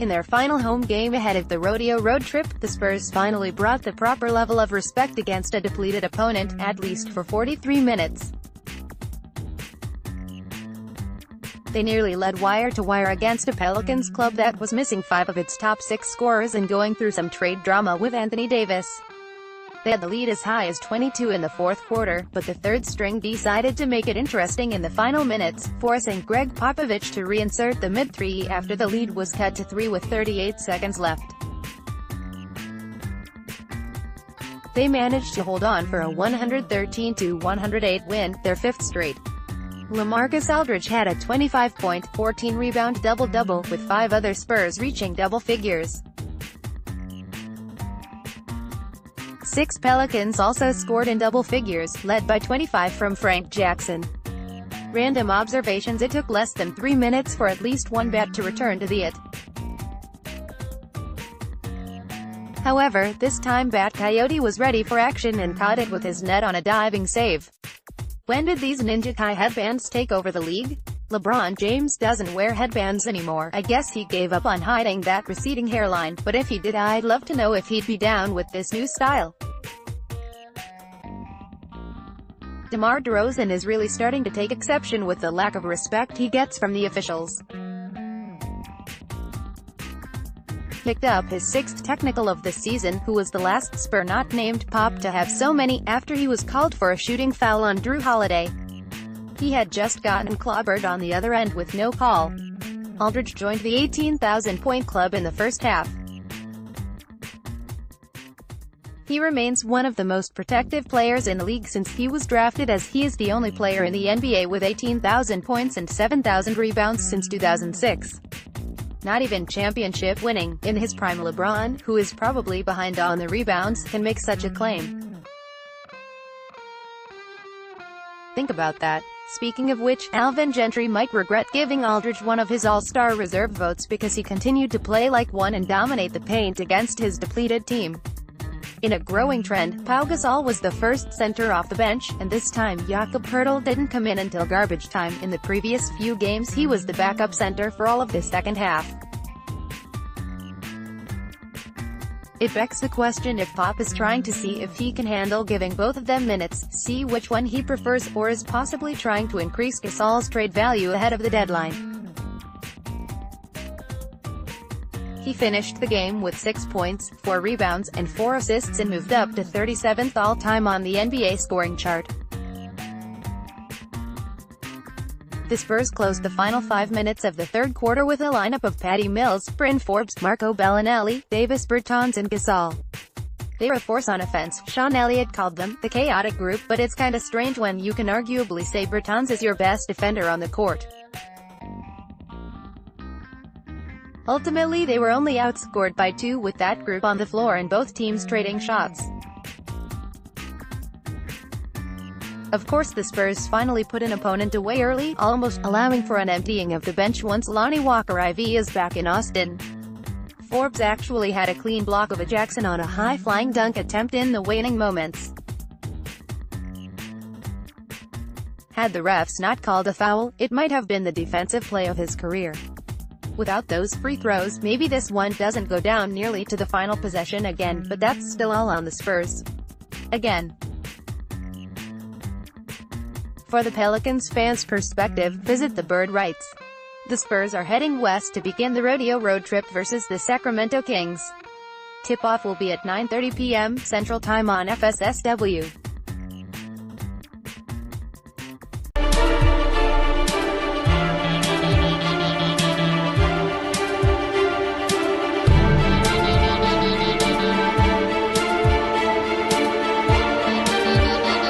In their final home game ahead of the Rodeo Road Trip, the Spurs finally brought the proper level of respect against a depleted opponent, at least for 43 minutes. They nearly led wire-to-wire against a Pelicans club that was missing 5 of its top 6 scorers and going through some trade drama with Anthony Davis. They had the lead as high as 22 in the fourth quarter, but the third string decided to make it interesting in the final minutes, forcing Gregg Popovich to reinsert the mid-3 after the lead was cut to 3 with 38 seconds left. They managed to hold on for a 113-108 win, their 5th straight. LaMarcus Aldridge had a 25-point, 14-rebound double-double, with 5 other Spurs reaching double figures. 6 Pelicans also scored in double figures, led by 25 from Frank Jackson. Random observations: it took less than 3 minutes for at least one bat to return to the it. However, this time Bat Coyote was ready for action and caught it with his net on a diving save. When did these Ninja Kai headbands take over the league? LeBron James doesn't wear headbands anymore. I guess he gave up on hiding that receding hairline, but if he did, I'd love to know if he'd be down with this new style. DeMar DeRozan is really starting to take exception with the lack of respect he gets from the officials. Picked up his 6th technical of the season, who was the last Spur not named Pop to have so many, after he was called for a shooting foul on Drew Holiday. He had just gotten clobbered on the other end with no call. Aldridge joined the 18,000-point club in the first half. He remains one of the most protective players in the league since he was drafted, as he is the only player in the NBA with 18,000 points and 7,000 rebounds since 2006. Not even championship winning, in his prime LeBron, who is probably behind on the rebounds, can make such a claim. Think about that. Speaking of which, Alvin Gentry might regret giving Aldridge one of his All-Star reserve votes because he continued to play like one and dominate the paint against his depleted team. In a growing trend, Pau Gasol was the first center off the bench, and this time Jakob Poeltl didn't come in until garbage time. In the previous few games he was the backup center for all of the second half. It begs the question if Pop is trying to see if he can handle giving both of them minutes, see which one he prefers, or is possibly trying to increase Gasol's trade value ahead of the deadline. He finished the game with 6 points, 4 rebounds, and 4 assists and moved up to 37th all-time on the NBA scoring chart. The Spurs closed the final 5 minutes of the third quarter with a lineup of Patty Mills, Bryn Forbes, Marco Bellinelli, Davis Bertans and Gasol. They're a force on offense. Sean Elliott called them the chaotic group, but it's kinda strange when you can arguably say Bertans is your best defender on the court. Ultimately, they were only outscored by 2 with that group on the floor and both teams trading shots. Of course, the Spurs finally put an opponent away early, almost allowing for an emptying of the bench once Lonnie Walker IV is back in Austin. Forbes actually had a clean block of a Jackson on a high-flying dunk attempt in the waning moments. Had the refs not called a foul, it might have been the defensive play of his career. Without those free throws, maybe this one doesn't go down nearly to the final possession again, but that's still all on the Spurs. Again. For the Pelicans fans' perspective, visit the Bird writes. The Spurs are heading west to begin the Rodeo Road Trip versus the Sacramento Kings. Tip-off will be at 9:30 p.m. Central Time on FSSW.